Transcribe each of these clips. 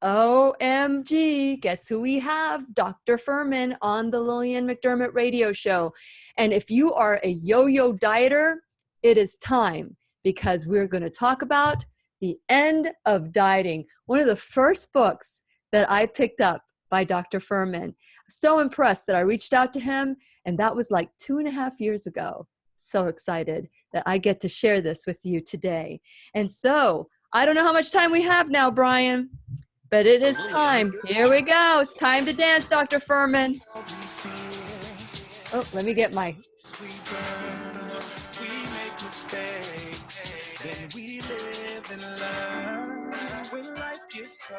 OMG, guess who we have? Dr. Fuhrman on the Lillian McDermott radio show. And if you are a yo-yo dieter, it is time, because we're going to talk about the end of dieting. One of the first books that I picked up by Dr. Fuhrman. So impressed that I reached out to him, and that was like 2.5 years ago. So excited that I get to share this with you today. And so I don't know how much time we have now, Brian, but it is time. Here we go. It's time to dance, Dr. Fuhrman. Oh, let me get my... We make mistakes, then we live and learn. When life gets tough,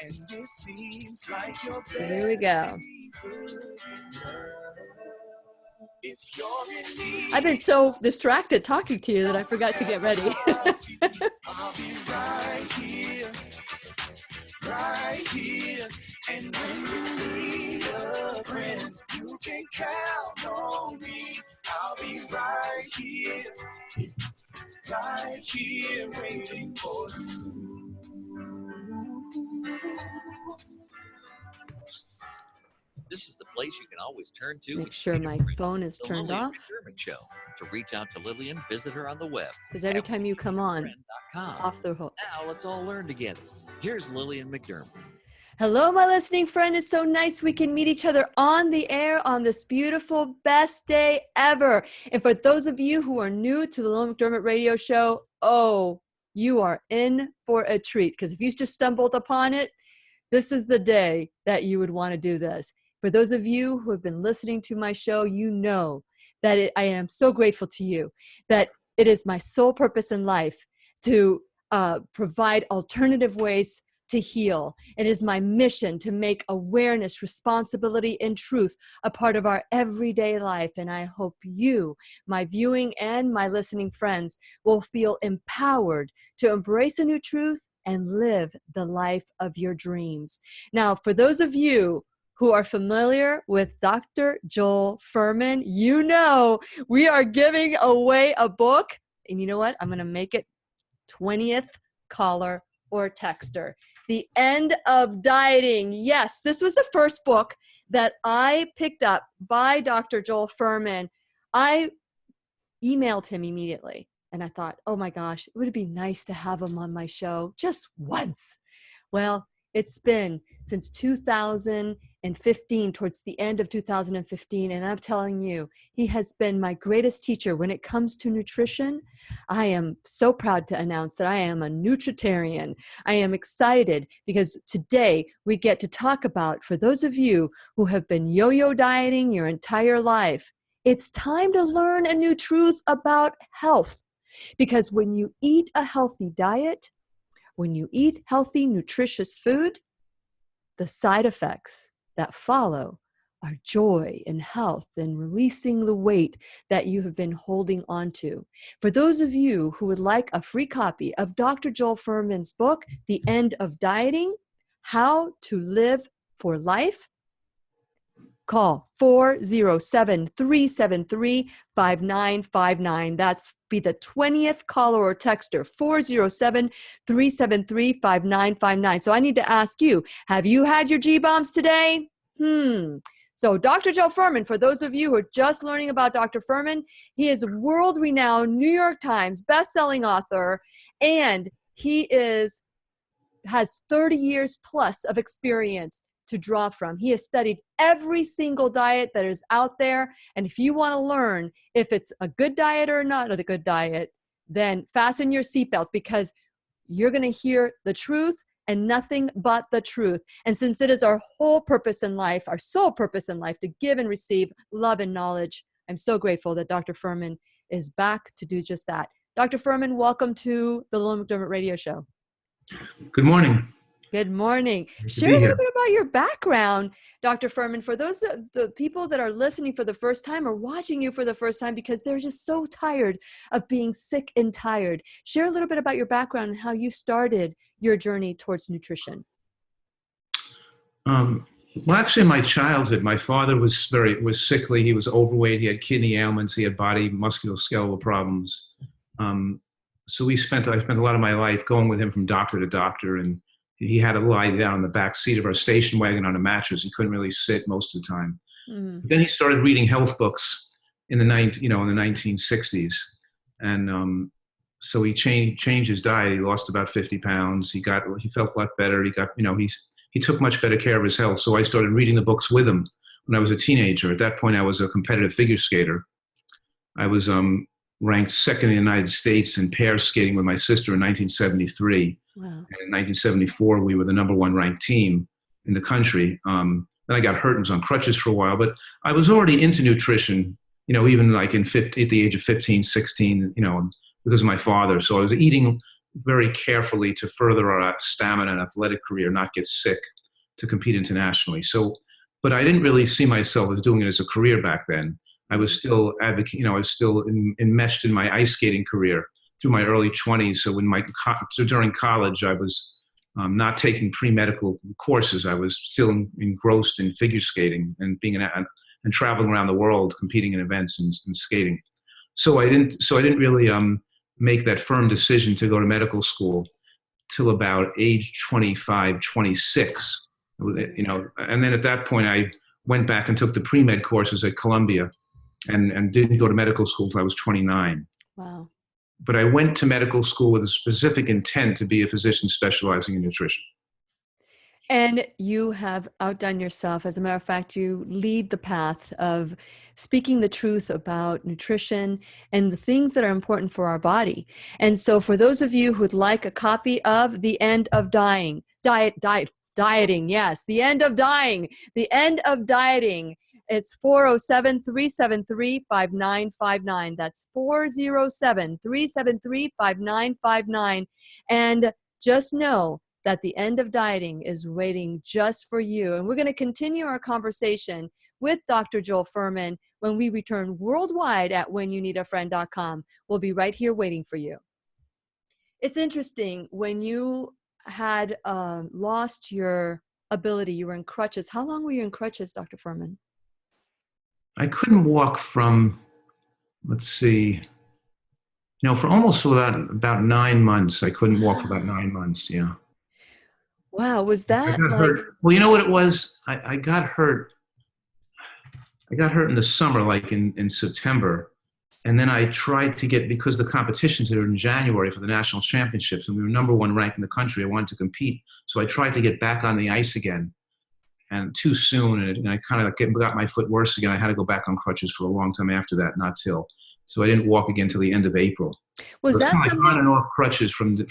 and it seems like your best. Here we go. If you're in need, I've been so distracted talking to you that I forgot to get ready. I'll be right here. And when you need a friend, you can count on me. I'll be right here, waiting for you. This is the place you can always turn to. Make sure my phone is turned off. The McDermott Show. To reach out to Lillian, visit her on the web. Because every time you come on, off the hook. Now let's all learn together. Here's Lillian McDermott. Hello, my listening friend. It's so nice we can meet each other on the air on this beautiful, best day ever. And for those of you who are new to the Lillian McDermott radio show, oh, you are in for a treat. Because if you just stumbled upon it, this is the day that you would want to do this. For those of you who have been listening to my show, you know that I am so grateful to you, that it is my sole purpose in life to provide alternative ways to heal. It is my mission to make awareness, responsibility, and truth a part of our everyday life. And I hope you, my viewing and my listening friends, will feel empowered to embrace a new truth and live the life of your dreams. Now, for those of you who are familiar with Dr. Joel Fuhrman, you know we are giving away a book. And you know what? I'm going to make it 20th caller or texter. The End of Dieting. Yes, this was the first book that I picked up by Dr. Joel Fuhrman. I emailed him immediately, and I thought, oh my gosh, it would be nice to have him on my show just once. Well, it's been since 2015, towards the end of 2015, and I'm telling you, he has been my greatest teacher when it comes to nutrition. I am so proud to announce that I am a nutritarian. I am excited because today we get to talk about, for those of you who have been yo-yo dieting your entire life, it's time to learn a new truth about health. Because when you eat a healthy diet, when you eat healthy, nutritious food, the side effects that follow are joy and health and releasing the weight that you have been holding on to. For those of you who would like a free copy of Dr. Joel Fuhrman's book, The End of Dieting, How to Live for Life, call 407-373-5959. That's be the 20th caller or texter, 407-373-5959. So I need to ask you, have you had your G-bombs today? So Dr. Joel Fuhrman, for those of you who are just learning about Dr. Fuhrman, he is a world-renowned New York Times best-selling author, and he has 30 years plus of experience to draw from. He has studied every single diet that is out there. And if you want to learn if it's a good diet or not a good diet, then fasten your seatbelts, because you're going to hear the truth and nothing but the truth. And since it is our whole purpose in life, our sole purpose in life, to give and receive love and knowledge, I'm so grateful that Dr. Fuhrman is back to do just that. Dr. Fuhrman, welcome to the Lillian McDermott radio show. Good morning. Good morning. Share a little bit about your background, Dr. Fuhrman, for those the people that are listening for the first time or watching you for the first time because they're just so tired of being sick and tired. Share a little bit about your background and how you started your journey towards nutrition. Well, actually, in my childhood, my father was sickly. He was overweight. He had kidney ailments. He had body musculoskeletal problems. So I spent a lot of my life going with him from doctor to doctor, and he had to lie down in the back seat of our station wagon on a mattress. He couldn't really sit most of the time. Mm. Then he started reading health books in the 1960s, and so he changed his diet. He lost about 50 pounds. He felt a lot better. He took much better care of his health. So I started reading the books with him when I was a teenager. At that point, I was a competitive figure skater. I was ranked second in the United States in pair skating with my sister in 1973. Wow. And in 1974, we were the number one ranked team in the country. Then I got hurt and was on crutches for a while, but I was already into nutrition, even like at the age of 15, 16, because of my father. So I was eating very carefully to further our stamina and athletic career, not get sick, to compete internationally. So, but I didn't really see myself as doing it as a career back then. I was still I was still enmeshed in my ice skating career through my early 20s. So during college, I was not taking pre-medical courses. I was still engrossed in figure skating and and traveling around the world, competing in events and skating. So I didn't really make that firm decision to go to medical school till about age 25, 26. And then at that point, I went back and took the pre-med courses at Columbia and didn't go to medical school until I was 29. Wow. But I went to medical school with a specific intent to be a physician specializing in nutrition. And you have outdone yourself. As a matter of fact, you lead the path of speaking the truth about nutrition and the things that are important for our body. And so for those of you who would like a copy of The End of Dieting, yes, The End of Dying, The End of Dieting, it's 407-373-5959. That's 407-373-5959. And just know that The End of Dieting is waiting just for you. And we're going to continue our conversation with Dr. Joel Fuhrman when we return worldwide at whenyouneedafriend.com. We'll be right here waiting for you. It's interesting, when you had lost your ability, you were in crutches. How long were you in crutches, Dr. Fuhrman? I couldn't walk from, for about 9 months. I couldn't walk for about 9 months, yeah. Wow, was that I got hurt. Well, you know what it was? I got hurt. I got hurt in the summer, like in September. And then I tried to because the competitions are in January for the national championships, and we were number one ranked in the country. I wanted to compete. So I tried to get back on the ice again. And too soon, and I kind of got my foot worse again. I had to go back on crutches for a long time after that, not till. So I didn't walk again till the end of April. Was that something? On and off crutches from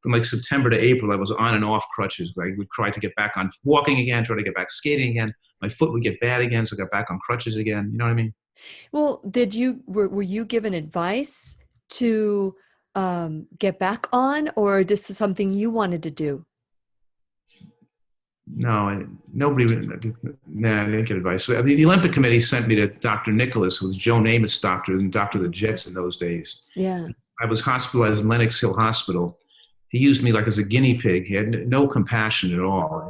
like September to April. I was on and off crutches. I would try to get back on walking again, try to get back skating again. My foot would get bad again, so I got back on crutches again. You know what I mean? Well, were you given advice to get back on, or this is something you wanted to do? No, I didn't get advice. So the Olympic Committee sent me to Dr. Nicholas, who was Joe Namath's doctor and doctor of the Jets in those days. Yeah. I was hospitalized in Lenox Hill Hospital. He used me like as a guinea pig. He had no compassion at all.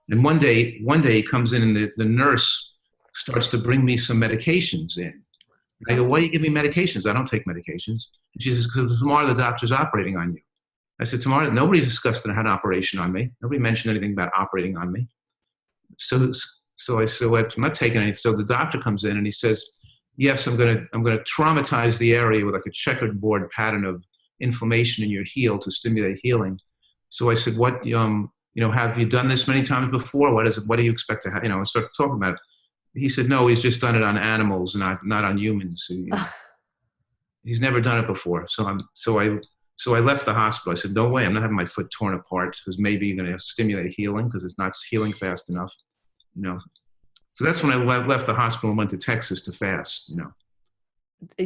And one day he comes in, and the nurse starts to bring me some medications in. And I go, why do you give me medications? I don't take medications. And she says, because tomorrow the doctor's operating on you. I said, tomorrow, nobody discussed an operation on me. Nobody mentioned anything about operating on me. So I said, well, I'm not taking anything. So the doctor comes in and he says, yes, I'm going to traumatize the area with like a checkerboard pattern of inflammation in your heel to stimulate healing. So I said, what, have you done this many times before? What do you expect to have? I started talking about it. He said, no, he's just done it on animals, not on humans. He's never done it before. So I left the hospital. I said, no way, I'm not having my foot torn apart because maybe you're going to stimulate healing because it's not healing fast enough, So that's when I left the hospital and went to Texas to fast,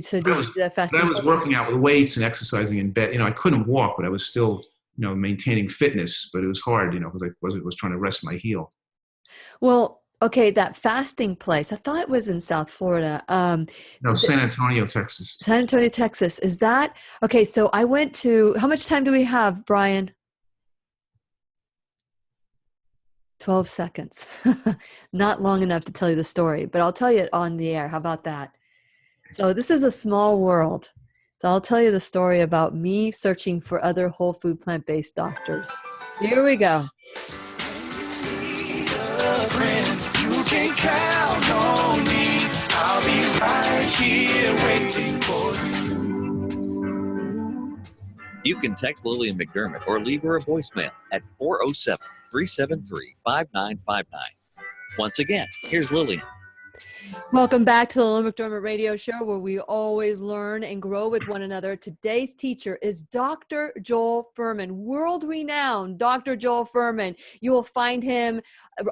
So just that fasting. I was working out with weights and exercising in bed. I couldn't walk, but I was still, maintaining fitness, but it was hard, because I was trying to rest my heel. Well, okay, that fasting place, I thought it was in South Florida. No, San Antonio, Texas. San Antonio, Texas. Is that, okay, so I went to, how much time do we have, Brian? 12 seconds. Not long enough to tell you the story, but I'll tell you it on the air. How about that? So this is a small world. So I'll tell you the story about me searching for other whole food plant-based doctors. Here we go. Friend, you can count on me. I'll be right here waiting for you. You can text Lillian McDermott or leave her a voicemail at 407-373-5959. Once again, here's Lillian. Welcome back to the Lillian McDermott Radio Show, where we always learn and grow with one another. Today's teacher is Dr. Joel Fuhrman, world-renowned Dr. Joel Fuhrman. You will find him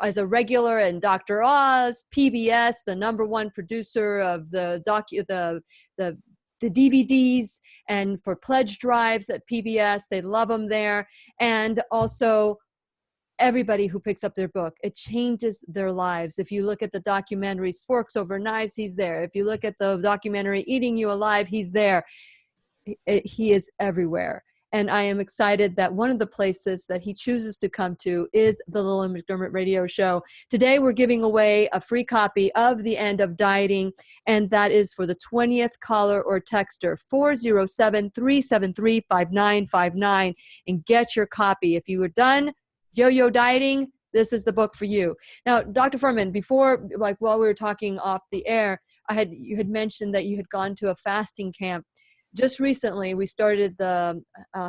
as a regular in Dr. Oz, PBS, the #1 producer of the DVDs, and for pledge drives at PBS. They love him there. And also everybody who picks up their book, it changes their lives. If you look at the documentaries, Forks Over Knives, he's there. If you look at the documentary Eating You Alive, he's there. He is everywhere. And I am excited that one of the places that he chooses to come to is the Lillian McDermott Radio Show. Today, we're giving away a free copy of The End of Dieting, and that is for the 20th caller or texter, 407-373-5959, and get your copy. If you were done yo-yo dieting, this is the book for you. Now, Dr. Fuhrman, before, while we were talking off the air, you had mentioned that you had gone to a fasting camp. Just recently, we started the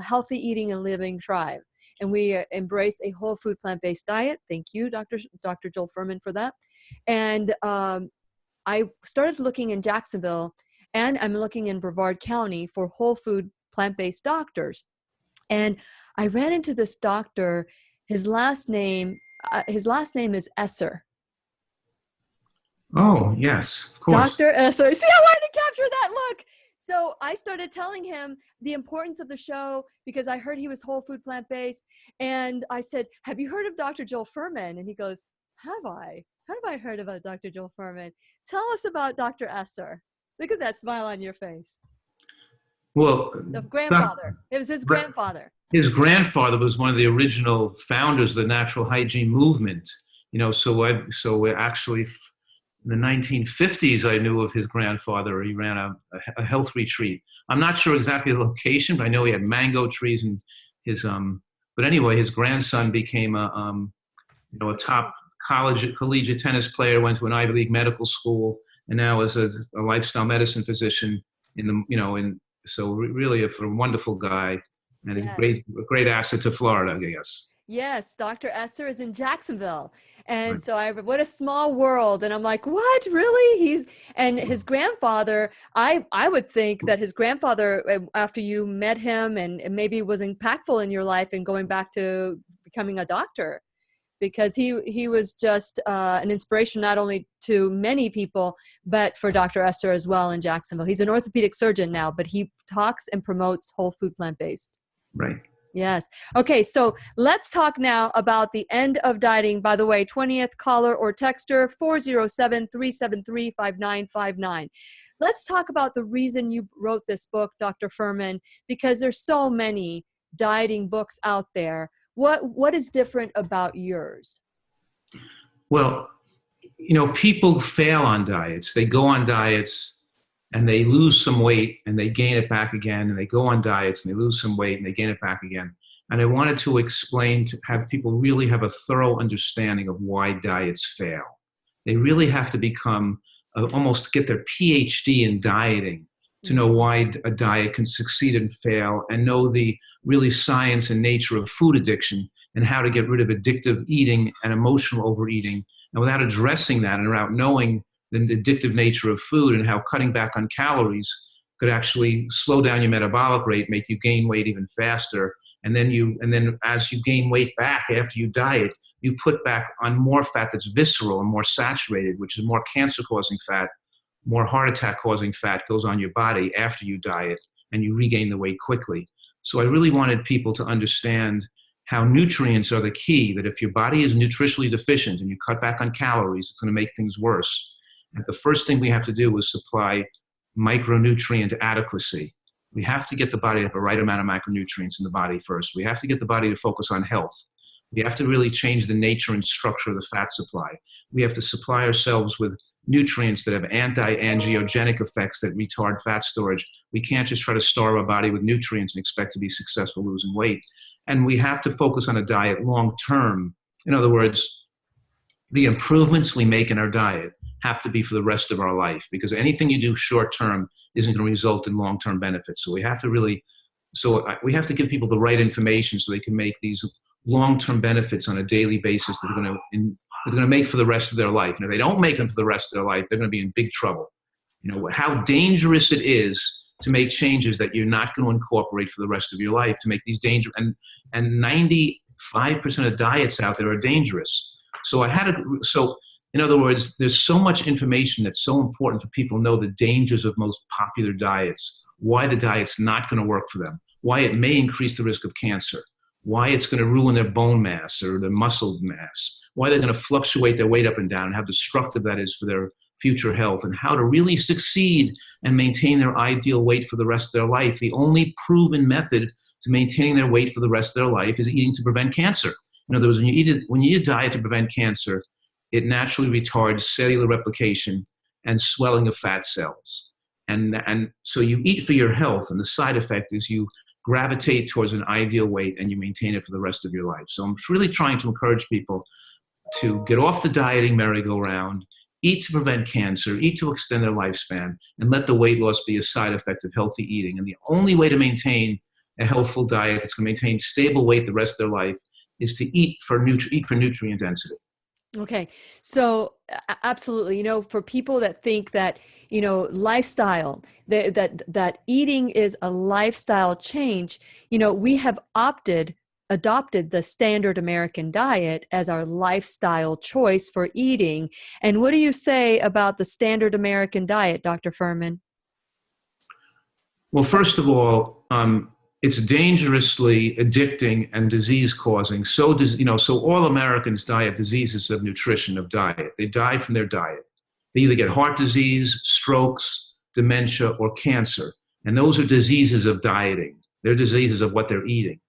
Healthy Eating and Living Tribe, and we embrace a whole food plant-based diet. Thank you, Dr. Joel Fuhrman, for that. And I started looking in Jacksonville, and I'm looking in Brevard County for whole food plant-based doctors. And I ran into this doctor. His last name is Esser. Oh, yes, of course. Dr. Esser. See, I wanted to capture that look. So I started telling him the importance of the show because I heard he was whole food plant-based. And I said, have you heard of Dr. Joel Fuhrman? And he goes, have I? Have I heard about Dr. Joel Fuhrman? Tell us about Dr. Esser. Look at that smile on your face. Well, The grandfather. It was his grandfather. His grandfather was one of the original founders of the natural hygiene movement. So we're actually in the 1950s, I knew of his grandfather. He ran a health retreat. I'm not sure exactly the location, but I know he had mango trees and but anyway, his grandson became a top collegiate tennis player, went to an Ivy League medical school, and now is a lifestyle medicine physician so really a wonderful guy. And Yes. a great asset to Florida, I guess. Yes, Dr. Esser is in Jacksonville. And so what a small world. And I'm like, what, really? And his grandfather, I would think that his grandfather, after you met him and maybe was impactful in your life and going back to becoming a doctor, because he was just an inspiration not only to many people, but for Dr. Esser as well in Jacksonville. He's an orthopedic surgeon now, but he talks and promotes whole food plant-based. Right. Yes. Okay, so let's talk now about The End of Dieting. By the way, 20th caller or texter, 407-373-5959. Let's talk about the reason you wrote this book, Dr. Fuhrman, because there's so many dieting books out there. What is different about yours? Well, people fail on diets. They go on diets and they lose some weight and they gain it back again, and they go on diets and they lose some weight and they gain it back again. And I wanted to explain, to have people really have a thorough understanding of why diets fail. They really have to become, almost get their PhD in dieting to know why a diet can succeed and fail, and know the really science and nature of food addiction and how to get rid of addictive eating and emotional overeating. And without addressing that and without knowing the addictive nature of food and how cutting back on calories could actually slow down your metabolic rate, make you gain weight even faster. And then as you gain weight back after you diet, you put back on more fat that's visceral and more saturated, which is more cancer-causing fat, more heart attack-causing fat goes on your body after you diet, and you regain the weight quickly. So I really wanted people to understand how nutrients are the key, that if your body is nutritionally deficient and you cut back on calories, it's going to make things worse. And the first thing we have to do is supply micronutrient adequacy. We have to get the body to have the right amount of micronutrients in the body first. We have to get the body to focus on health. We have to really change the nature and structure of the fat supply. We have to supply ourselves with nutrients that have anti-angiogenic effects that retard fat storage. We can't just try to starve our body with nutrients and expect to be successful losing weight. And we have to focus on a diet long term. In other words, the improvements we make in our diet have to be for the rest of our life, because anything you do short term isn't going to result in long term benefits. So we have to give people the right information so they can make these long term benefits on a daily basis that are going to make for the rest of their life. And if they don't make them for the rest of their life, they're going to be in big trouble. How dangerous it is to make changes that you're not going to incorporate for the rest of your life, to make these dangerous. And 95% of diets out there are dangerous. So in other words, there's so much information that's so important for people to know the dangers of most popular diets, why the diet's not going to work for them, why it may increase the risk of cancer, why it's going to ruin their bone mass or their muscle mass, why they're going to fluctuate their weight up and down, and how destructive that is for their future health, and how to really succeed and maintain their ideal weight for the rest of their life. The only proven method to maintaining their weight for the rest of their life is eating to prevent cancer. In other words, when you eat a diet to prevent cancer, it naturally retards cellular replication and swelling of fat cells. And so you eat for your health, and the side effect is you gravitate towards an ideal weight and you maintain it for the rest of your life. So I'm really trying to encourage people to get off the dieting merry-go-round, eat to prevent cancer, eat to extend their lifespan, and let the weight loss be a side effect of healthy eating. And the only way to maintain a healthful diet that's going to maintain stable weight the rest of their life is to eat for nutrient density. Okay. So absolutely, for people that think that, lifestyle, that eating is a lifestyle change, we have adopted the standard American diet as our lifestyle choice for eating. And what do you say about the standard American diet, Dr. Fuhrman? Well, first of all, it's dangerously addicting and disease-causing. So all Americans die of diseases of nutrition, of diet. They die from their diet. They either get heart disease, strokes, dementia, or cancer. And those are diseases of dieting. They're diseases of what they're eating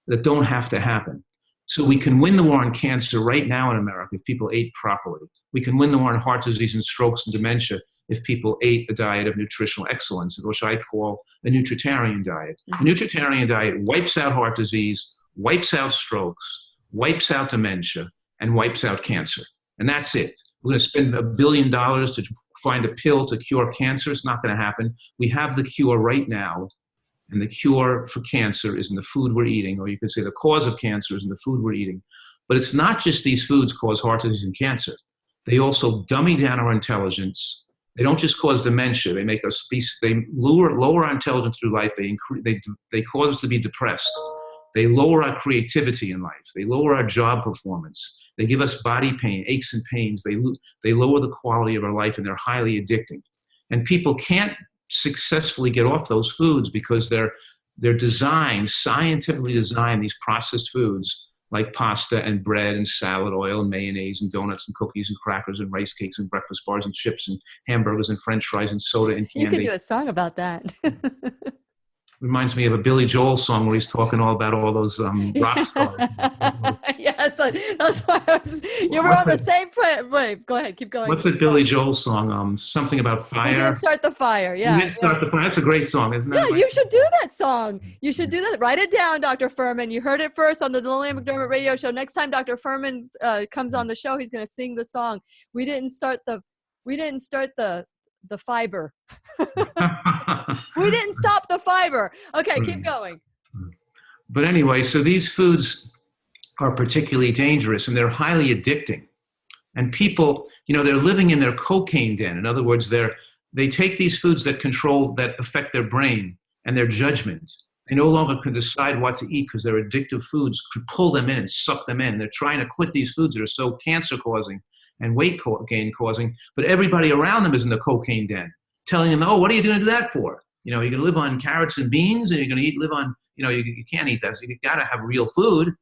that don't have to happen. So we can win the war on cancer right now in America if people ate properly. We can win the war on heart disease and strokes and dementia if people ate a diet of nutritional excellence, which I call a nutritarian diet. A nutritarian diet wipes out heart disease, wipes out strokes, wipes out dementia, and wipes out cancer. And that's it. We're going to spend $1 billion to find a pill to cure cancer. It's not going to happen. We have the cure right now. And the cure for cancer is in the food we're eating, or you could say the cause of cancer is in the food we're eating. But it's not just these foods cause heart disease and cancer. They also dummy down our intelligence. They don't just cause dementia. They make us they lower our intelligence through life. They cause us to be depressed. They lower our creativity in life. They lower our job performance. They give us body pain, aches and pains. They lower the quality of our life, and they're highly addicting. And people can't successfully get off those foods because they're scientifically designed, these processed foods like pasta and bread and salad oil and mayonnaise and donuts and cookies and crackers and rice cakes and breakfast bars and chips and hamburgers and french fries and soda and candy. You could do a song about that. Reminds me of a Billy Joel song where he's talking all about all those rock stars. Yes, that's why you were on the same wave. Go ahead, keep going. What's that Billy Joel song? Something about fire. We didn't start the fire. Yeah, we didn't start the fire. That's a great song, isn't it? Yeah, you should do that song. You should do that. Write it down, Dr. Fuhrman. You heard it first on the Lillian McDermott radio show. Next time Dr. Fuhrman comes on the show, he's going to sing the song. We didn't start the fiber. We didn't stop the fiber. Okay, keep going. But anyway, so these foods are particularly dangerous, and they're highly addicting. And people, they're living in their cocaine den. In other words, they take these foods that affect their brain and their judgment. They no longer can decide what to eat because their addictive foods could pull them in, suck them in. They're trying to quit these foods that are so cancer-causing and weight gain causing, but everybody around them is in the cocaine den, telling them, oh, what are you going to do that for? You're going to live on carrots and beans, and you're going to live on, you can't eat that. So you got to have real food.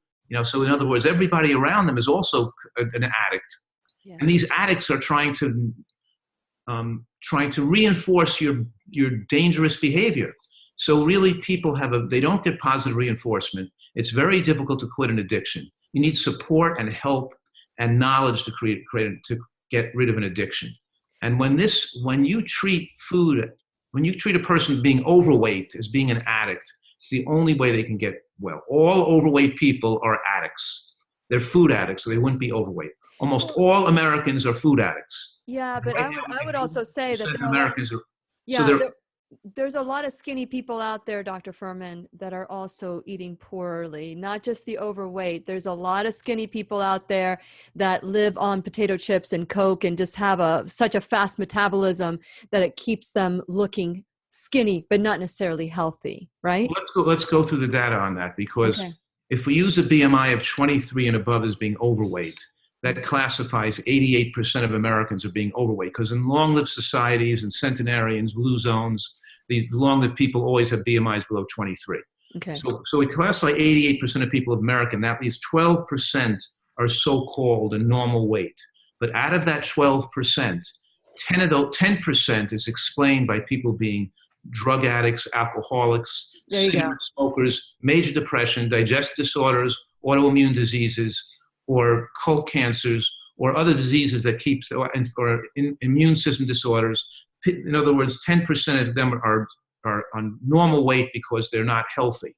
So in other words, everybody around them is also an addict. Yeah. And these addicts are trying to reinforce your dangerous behavior. So really people they don't get positive reinforcement. It's very difficult to quit an addiction. You need support and help and knowledge to get rid of an addiction. And when you treat a person being overweight as being an addict, it's the only way they can get well. All overweight people are addicts. They're food addicts, so they wouldn't be overweight. Almost all Americans are food addicts. Yeah, but Right I would also say that there are Americans are. yeah, So there's a lot of skinny people out there, Dr. Fuhrman, that are also eating poorly, not just the overweight. There's a lot of skinny people out there that live on potato chips and Coke and just have such a fast metabolism that it keeps them looking skinny, but not necessarily healthy, right? let's go through the data on that, because Okay. if we use a BMI of 23 and above as being overweight, that classifies 88% of Americans are being overweight, because in long-lived societies and centenarians, blue zones, the long-lived people always have BMIs below 23. Okay. So we classify 88% of people of American. That means 12% are so-called a normal weight. But out of that 12%, 10% is explained by people being drug addicts, alcoholics, cigarette smokers, major depression, digestive disorders, autoimmune diseases, or cult cancers, or other diseases that or immune system disorders. In other words, 10% of them are on normal weight because they're not healthy.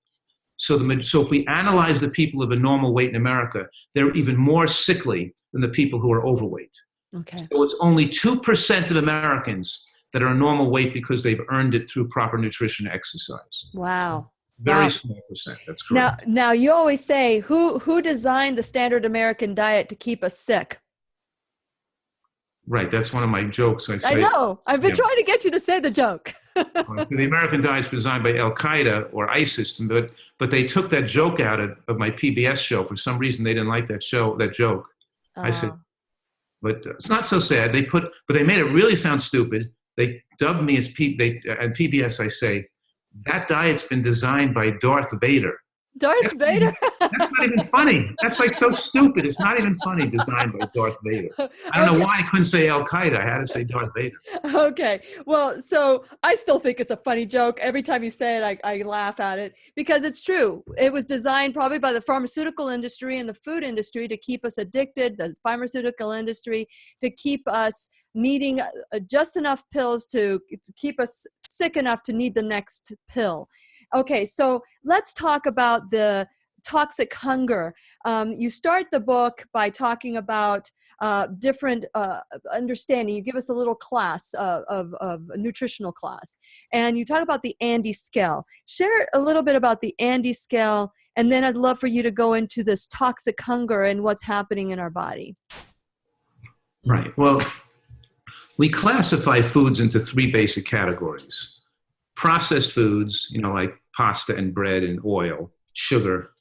So if we analyze the people of a normal weight in America, they're even more sickly than the people who are overweight. Okay. So it's only 2% of Americans that are normal weight because they've earned it through proper nutrition and exercise. Wow. Very small percent. That's correct. Now you always say, who designed the standard American diet to keep us sick? Right. That's one of my jokes. I know. I've been trying to get you to say the joke. So the American diet is designed by Al Qaeda or ISIS, but they took that joke out of my PBS show. For some reason, they didn't like that joke. I said, but it's not so sad. But they made it really sound stupid. They dubbed me as at PBS. I say, that diet's been designed by Darth Vader. Darth Vader? That's not even funny. That's like so stupid. It's not even funny, designed by Darth Vader. I don't know why I couldn't say Al Qaeda. I had to say Darth Vader. Okay. Well, so I still think it's a funny joke. Every time you say it, I laugh at it because it's true. It was designed probably by the pharmaceutical industry and the food industry to keep us addicted, the pharmaceutical industry to keep us needing just enough pills to keep us sick enough to need the next pill. Okay, so let's talk about the toxic hunger. You start the book by talking about different understanding. You give us a little class of a nutritional class, and you talk about the Andy scale. Share a little bit about the Andy scale, and then I'd love for you to go into this toxic hunger and what's happening in our body. Right. Well, we classify foods into three basic categories. Processed foods, like pasta and bread and oil, sugar,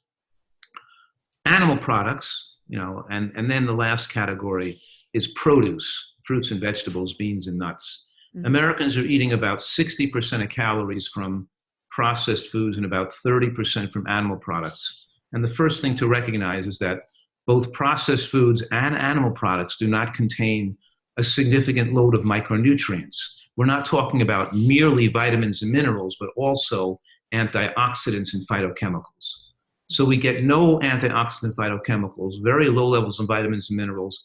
animal products, and then the last category is produce, fruits and vegetables, beans and nuts. Mm-hmm. Americans are eating about 60% of calories from processed foods and about 30% from animal products. And the first thing to recognize is that both processed foods and animal products do not contain a significant load of micronutrients. We're not talking about merely vitamins and minerals, but also antioxidants and phytochemicals. So we get no antioxidant phytochemicals, very low levels of vitamins and minerals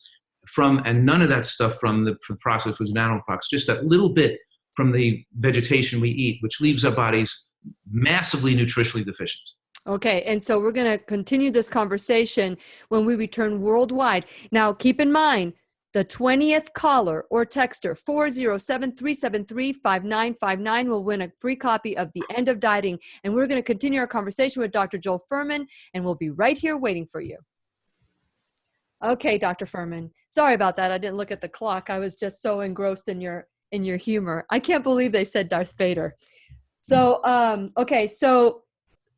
and none of that stuff from processed foods and animal products, just that little bit from the vegetation we eat, which leaves our bodies massively nutritionally deficient. Okay, and so we're going to continue this conversation when we return worldwide. Now, keep in mind, the 20th caller or texter, 407-373-5959, will win a free copy of The End of Dieting. And we're going to continue our conversation with Dr. Joel Fuhrman, and we'll be right here waiting for you. Okay, Dr. Fuhrman. Sorry about that. I didn't look at the clock. I was just so engrossed in your humor. I can't believe they said Darth Vader. So, okay, so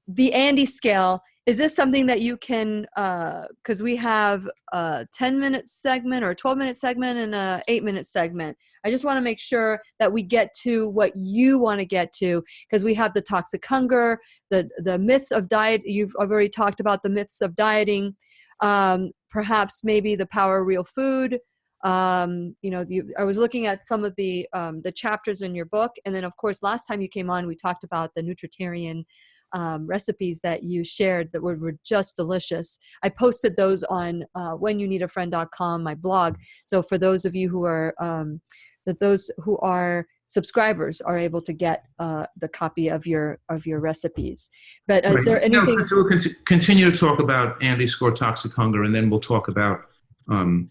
the Andy scale. Is this something that you can, because we have a 10-minute segment or a 12-minute segment and a 8-minute segment. I just want to make sure that we get to what you want to get to, because we have the toxic hunger, the myths of diet. You've already talked about the myths of dieting, perhaps maybe the power of real food. I was looking at some of the chapters in your book. And then, of course, last time you came on, we talked about the nutritarian recipes that you shared that were just delicious. I posted those on whenyouneedafriend.com, my blog. So for those of you who are that those who are subscribers are able to get the copy of your recipes. But is there anything? So we'll continue to talk about anti-score toxic hunger, and then we'll talk about all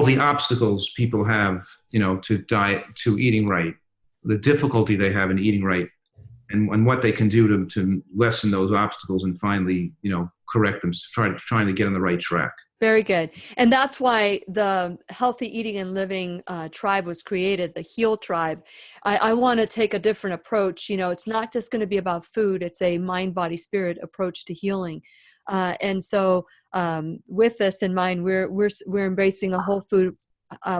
the obstacles people have, to diet, to eating right, the difficulty they have in eating right, and what they can do to lessen those obstacles and finally, correct them, trying to get on the right track. Very good. And that's why the Healthy Eating and Living tribe was created, the HEAL tribe. I want to take a different approach. It's not just going to be about food. It's a mind, body, spirit approach to healing. And so with this in mind, we're embracing a whole food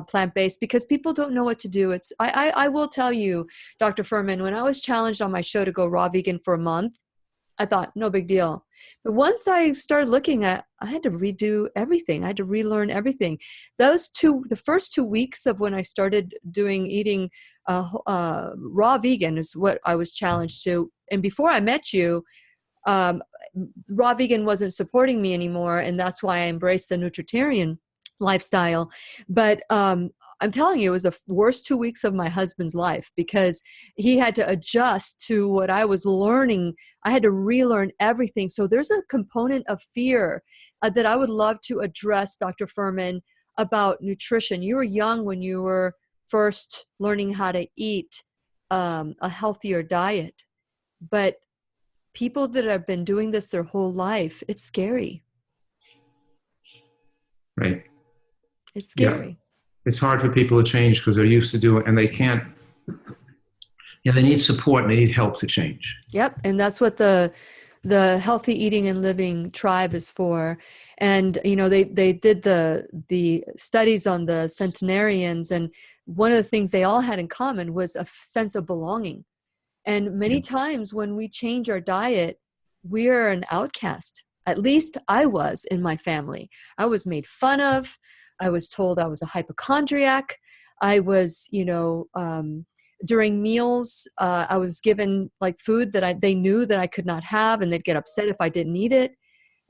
plant-based because people don't know what to do. I will tell you, Dr. Fuhrman, when I was challenged on my show to go raw vegan for a month, I thought, no big deal. But once I started looking at, I had to redo everything. I had to relearn everything. The first 2 weeks of when I started eating raw vegan is what I was challenged to. And before I met you, raw vegan wasn't supporting me anymore. And that's why I embraced the nutritarian lifestyle. But I'm telling you, it was the worst 2 weeks of my husband's life because he had to adjust to what I was learning. I had to relearn everything. So there's a component of fear that I would love to address, Dr. Fuhrman, about nutrition. You were young when you were first learning how to eat a healthier diet. But people that have been doing this their whole life, it's scary. Right. It's scary. Yeah. It's hard for people to change because they're used to do it and they can't. They need support and they need help to change. Yep. And that's what the Healthy Eating and Living tribe is for. And, they did the studies on the centenarians, and one of the things they all had in common was a sense of belonging. And many times when we change our diet, we're an outcast. At least I was in my family. I was made fun of. I was told I was a hypochondriac. I was, during meals, I was given like food that they knew that I could not have, and they'd get upset if I didn't eat it.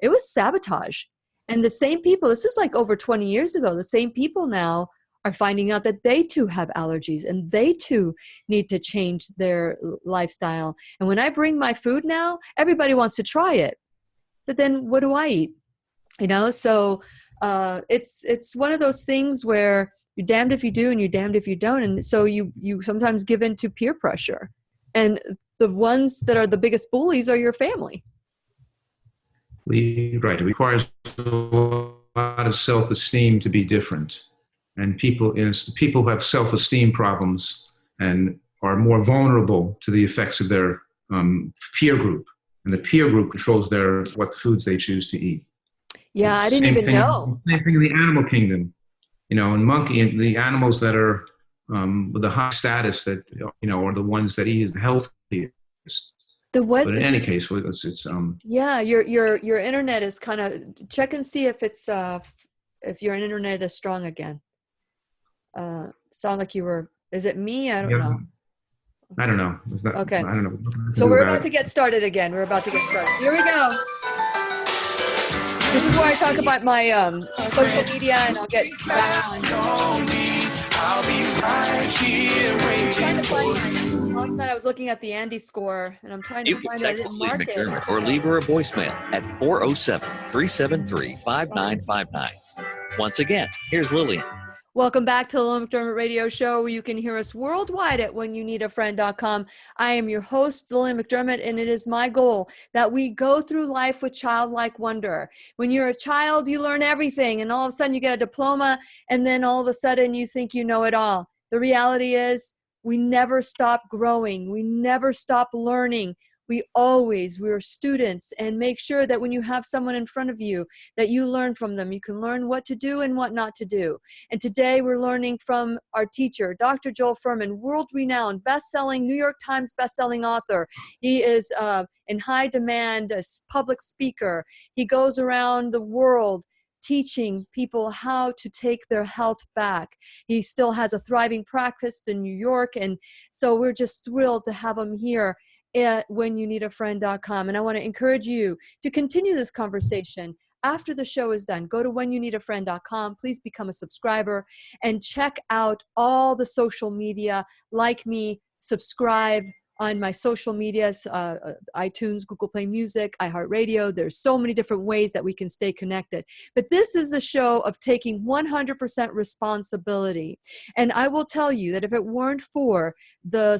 It was sabotage. And the same people, this was like over 20 years ago, the same people now are finding out that they too have allergies and they too need to change their lifestyle. And when I bring my food now, everybody wants to try it. But then what do I eat? So it's one of those things where you're damned if you do and you're damned if you don't. And so you sometimes give in to peer pressure. And the ones that are the biggest bullies are your family. Right. It requires a lot of self-esteem to be different. And people who have self-esteem problems and are more vulnerable to the effects of their peer group. And the peer group controls what foods they choose to eat. Yeah, I didn't even know. Same thing in the animal kingdom. And the animals that are with the high status that, are the ones that eat the healthiest. But in any case, it's yeah, your internet is kind of, check and see if it's if your internet is strong again. Sound like you were, is it me? I don't know. I don't know. Okay. I don't know. So we're about to get started again. Here we go. This is where I talk about my social media, and I'll get back on. I'll be right here waiting. Last night I was looking at the Andy score, and I'm trying to find it. I didn't mark it. McDermott, or leave her a voicemail at 407-373-5959. Once again, here's Lillian. Welcome back to the Lillian McDermott Radio Show, where you can hear us worldwide at whenyouneedafriend.com. I am your host, Lillian McDermott, and it is my goal that we go through life with childlike wonder. When you're a child, you learn everything, and all of a sudden you get a diploma, and then all of a sudden you think you know it all. The reality is we never stop growing. We never stop learning. We're students, and make sure that when you have someone in front of you that you learn from them. You can learn what to do and what not to do. And today we're learning from our teacher, Dr. Joel Fuhrman, world-renowned, best-selling, New York Times best-selling author. He is in high demand as public speaker. He goes around the world teaching people how to take their health back. He still has a thriving practice in New York, and so we're just thrilled to have him here at whenyouneedafriend.com. And I want to encourage you to continue this conversation. after the show is done, go to whenyouneedafriend.com. Please become a subscriber and check out all the social media. Like me, subscribe on my social medias, iTunes, Google Play Music, iHeartRadio. There's so many different ways that we can stay connected. But this is a show of taking 100% responsibility. And I will tell you that if it weren't for the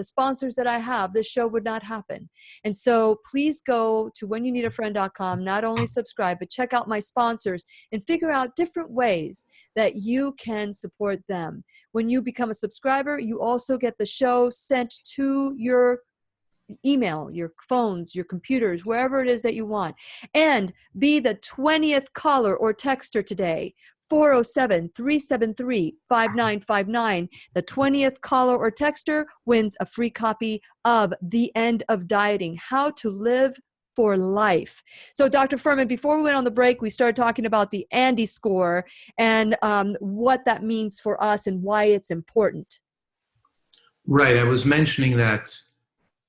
sponsors that I have, this show would not happen. And so please go to whenyouneedafriend.com, not only subscribe, but check out my sponsors and figure out different ways that you can support them. When you become a subscriber, you also get the show sent to your email, your phones, your computers, wherever it is that you want. And be the 20th caller or texter today, 407-373-5959. The 20th caller or texter wins a free copy of The End of Dieting, How to Live for Life. So Dr. Fuhrman, before we went on the break, we started talking about the Andy score and what that means for us and why it's important. Right. I was mentioning that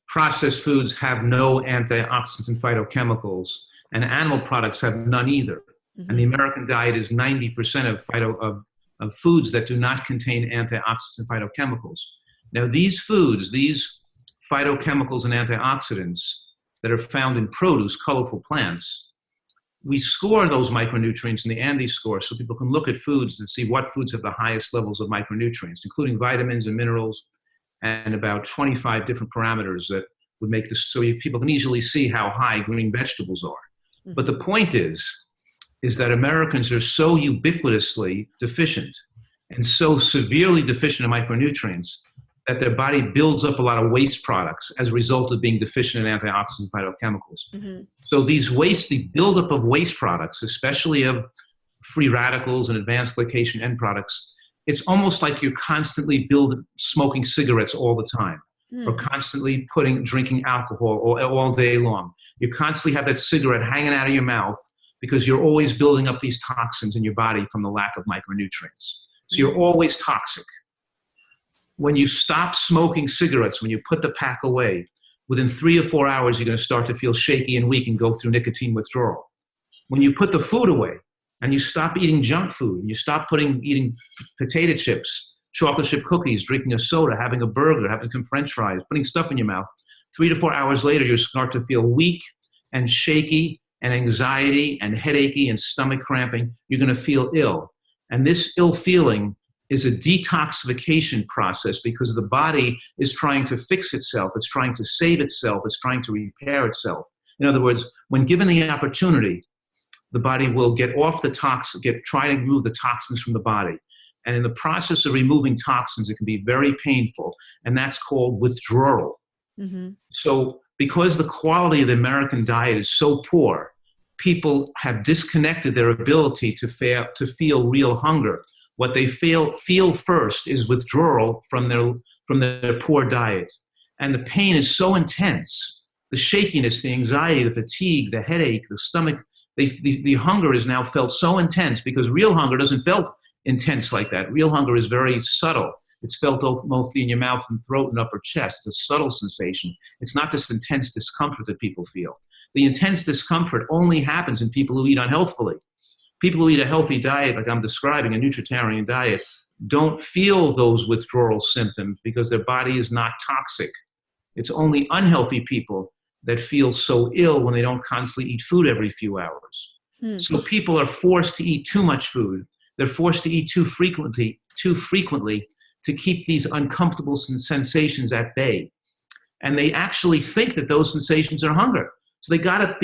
processed foods have no antioxidants and phytochemicals, and animal products have none either. Mm-hmm. And the American diet is 90% of foods that do not contain antioxidants and phytochemicals. Now, these foods, these phytochemicals and antioxidants that are found in produce, colorful plants, we score those micronutrients in the Andy score so people can look at foods and see what foods have the highest levels of micronutrients, including vitamins and minerals, and about 25 different parameters that would make this so people can easily see how high green vegetables are. Mm-hmm. But the point is that Americans are so ubiquitously deficient and so severely deficient in micronutrients that their body builds up a lot of waste products as a result of being deficient in antioxidants and phytochemicals. Mm-hmm. So the buildup of waste products, especially of free radicals and advanced glycation end products, it's almost like you're constantly smoking cigarettes all the time, or constantly drinking alcohol all day long. You constantly have that cigarette hanging out of your mouth because you're always building up these toxins in your body from the lack of micronutrients. So you're always toxic. When you stop smoking cigarettes, when you put the pack away, within 3 or 4 hours, you're going to start to feel shaky and weak and go through nicotine withdrawal. When you put the food away and you stop eating junk food, and you stop eating potato chips, chocolate chip cookies, drinking a soda, having a burger, having some French fries, putting stuff in your mouth, 3 to 4 hours later, you start to feel weak and shaky and anxiety and headachy and stomach cramping. You're going to feel ill. And this ill feeling is a detoxification process because the body is trying to fix itself. It's trying to save itself. It's trying to repair itself. In other words, when given the opportunity, the body will get off the try to remove the toxins from the body. And in the process of removing toxins, it can be very painful. And that's called withdrawal. Mm-hmm. So because the quality of the American diet is so poor, people have disconnected their ability to feel real hunger. What they feel first is withdrawal from their poor diet. And the pain is so intense, the shakiness, the anxiety, the fatigue, the headache, the stomach, the hunger is now felt so intense because real hunger doesn't feel intense like that. Real hunger is very subtle. It's felt mostly in your mouth and throat and upper chest. It's a subtle sensation. It's not this intense discomfort that people feel. The intense discomfort only happens in people who eat unhealthfully. People who eat a healthy diet, like I'm describing, a nutritarian diet, don't feel those withdrawal symptoms because their body is not toxic. It's only unhealthy people that feel so ill when they don't constantly eat food every few hours. So people are forced to eat too much food. They're forced to eat too frequently to keep these uncomfortable sensations at bay. And they actually think that those sensations are hunger. So they got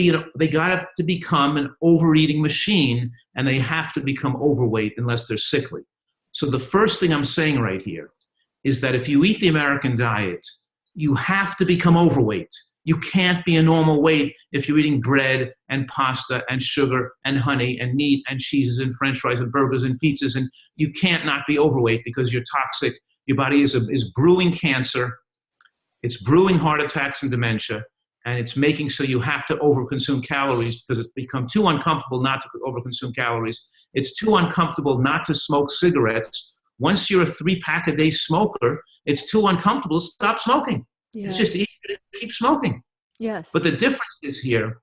to become an overeating machine, and they have to become overweight unless they're sickly. So the first thing I'm saying right here is that if you eat the American diet, you have to become overweight. You can't be a normal weight if you're eating bread and pasta and sugar and honey and meat and cheeses and French fries and burgers and pizzas. And you can't not be overweight because you're toxic. Your body is brewing cancer. It's brewing heart attacks and dementia. And it's making so you have to overconsume calories because it's become too uncomfortable not to overconsume calories. It's too uncomfortable not to smoke cigarettes. Once you're a 3-pack-a-day smoker, it's too uncomfortable to stop smoking. Yeah. It's just easy to keep smoking. Yes. But the difference is here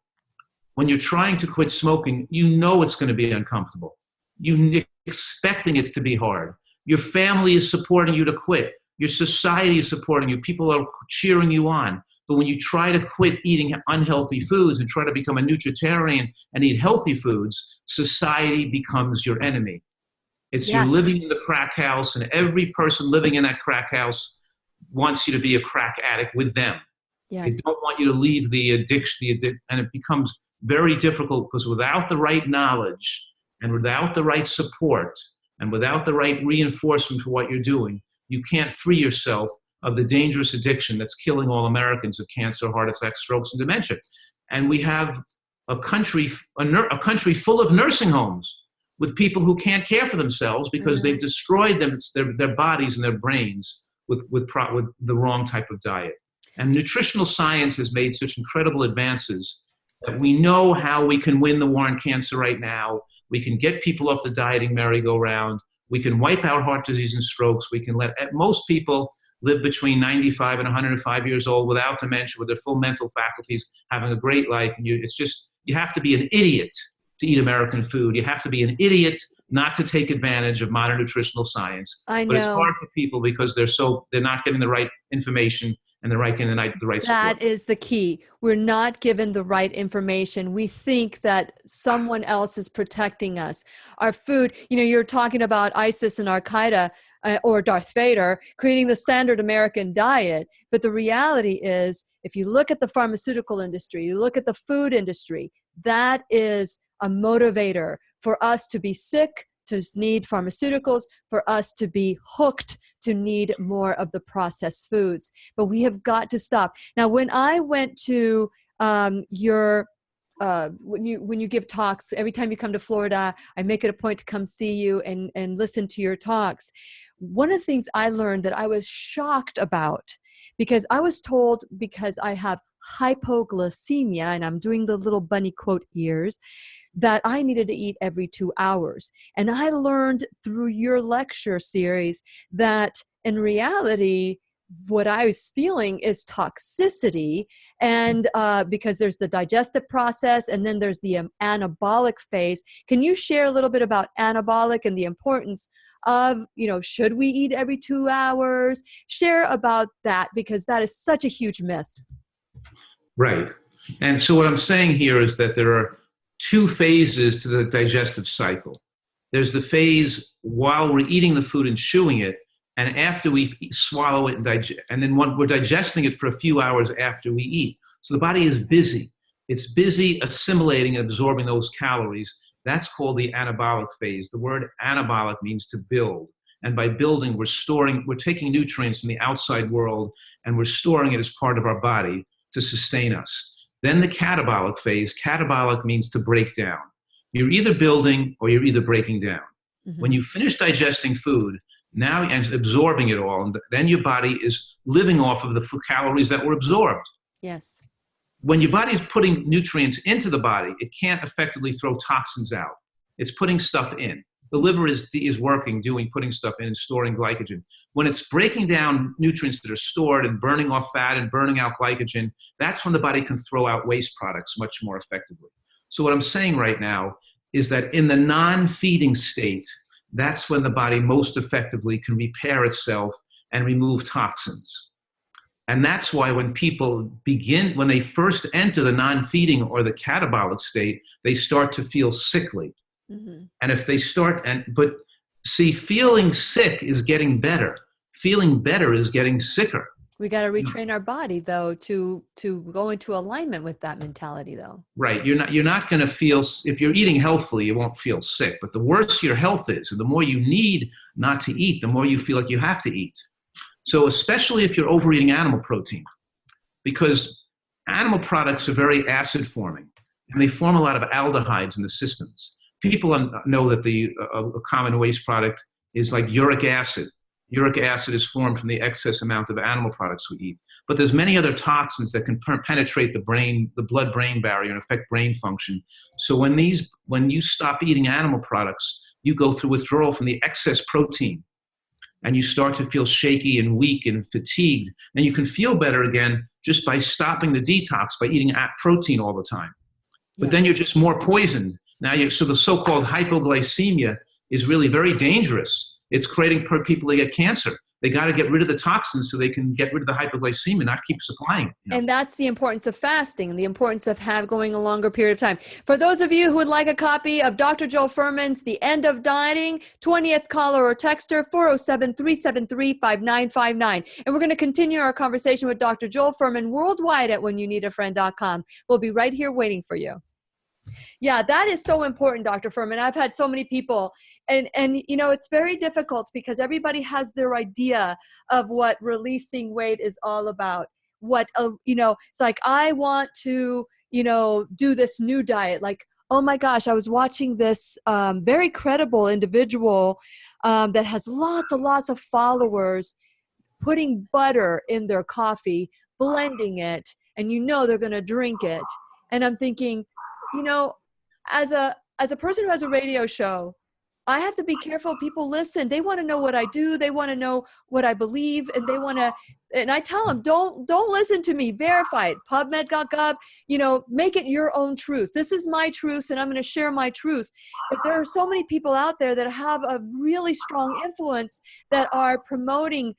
When you're trying to quit smoking, you know it's going to be uncomfortable. You're expecting it to be hard. Your family is supporting you to quit. Your society is supporting you. People are cheering you on. But when you try to quit eating unhealthy foods and try to become a nutritarian and eat healthy foods, society becomes your enemy. It's you living in the crack house, and every person living in that crack house wants you to be a crack addict with them. They don't want you to leave the addiction, and it becomes very difficult because without the right knowledge and without the right support and without the right reinforcement for what you're doing, you can't free yourself of the dangerous addiction that's killing all Americans of cancer, heart attacks, strokes, and dementia. And we have a country full of nursing homes with people who can't care for themselves because they've destroyed their bodies and their brains with the wrong type of diet. And nutritional science has made such incredible advances that we know how we can win the war on cancer right now. We can get people off the dieting merry-go-round. We can wipe out heart disease and strokes. We can let most people live between 95 and 105 years old without dementia, with their full mental faculties, having a great life. And you have to be an idiot to eat American food. You have to be an idiot not to take advantage of modern nutritional science. I know. But it's hard for people because they're not getting the right information and they're getting the right support. That is the key. We're not given the right information. We think that someone else is protecting us. Our food, you're talking about ISIS and Al-Qaeda or Darth Vader creating the standard American diet. But the reality is, if you look at the pharmaceutical industry, you look at the food industry, that is a motivator for us to be sick, to need pharmaceuticals, for us to be hooked, to need more of the processed foods. But we have got to stop. Now, when I went to when you give talks, every time you come to Florida, I make it a point to come see you and listen to your talks. One of the things I learned that I was shocked about, because I was told, because I have hypoglycemia, and I'm doing the little bunny quote ears, that I needed to eat every 2 hours. And I learned through your lecture series that in reality, what I was feeling is toxicity, and because there's the digestive process and then there's the anabolic phase. Can you share a little bit about anabolic and the importance of, should we eat every 2 hours? Share about that, because that is such a huge myth. Right. And so what I'm saying here is that there are two phases to the digestive cycle. There's the phase while we're eating the food and chewing it, and after we swallow it and then we're digesting it for a few hours after we eat. So the body is busy. It's busy assimilating and absorbing those calories. That's called the anabolic phase. The word anabolic means to build. And by building, we're taking nutrients from the outside world and we're storing it as part of our body to sustain us. Then the catabolic phase. Catabolic means to break down. You're either building or you're either breaking down. Mm-hmm. When you finish digesting food, now and absorbing it all, and then your body is living off of the calories that were absorbed. Yes. When your body is putting nutrients into the body, it can't effectively throw toxins out. It's putting stuff in. The liver is working, putting stuff in and storing glycogen. When it's breaking down nutrients that are stored and burning off fat and burning out glycogen, that's when the body can throw out waste products much more effectively. So what I'm saying right now is that in the non-feeding state, that's when the body most effectively can repair itself and remove toxins. And that's why when people when they first enter the non-feeding or the catabolic state, they start to feel sickly. Mm-hmm. And if they feeling sick is getting better. Feeling better is getting sicker. We got to retrain our body, though, to go into alignment with that mentality, though. Right. You're not going to feel, if you're eating healthfully, you won't feel sick. But the worse your health is, and the more you need not to eat, the more you feel like you have to eat. So especially if you're overeating animal protein, because animal products are very acid forming, and they form a lot of aldehydes in the systems. People know that a common waste product is like uric acid. Uric acid is formed from the excess amount of animal products we eat. But there's many other toxins that can penetrate the blood-brain barrier and affect brain function. So when you stop eating animal products, you go through withdrawal from the excess protein, and you start to feel shaky and weak and fatigued. And you can feel better again just by stopping the detox, by eating protein all the time. but then you're just more poisoned. So the so-called hypoglycemia is really very dangerous. It's creating people to get cancer. They got to get rid of the toxins so they can get rid of the hypoglycemia, not keep supplying. And that's the importance of fasting, the importance of going a longer period of time. For those of you who would like a copy of Dr. Joel Fuhrman's The End of Dieting, 20th caller or texter, 407-373-5959. And we're going to continue our conversation with Dr. Joel Fuhrman worldwide at whenyouneedafriend.com. We'll be right here waiting for you. Yeah, that is so important, Dr. Fuhrman. I've had so many people, and it's very difficult because everybody has their idea of what releasing weight is all about. It's like, I want to, do this new diet. Like, oh my gosh, I was watching this very credible individual that has lots and lots of followers putting butter in their coffee, blending it, and they're going to drink it. And I'm thinking, as a person who has a radio show, I have to be careful. People listen. They want to know what I do. They want to know what I believe, and and I tell them, don't listen to me. Verify it. PubMed.gov. Make it your own truth. This is my truth, and I'm going to share my truth. But there are so many people out there that have a really strong influence that are promoting,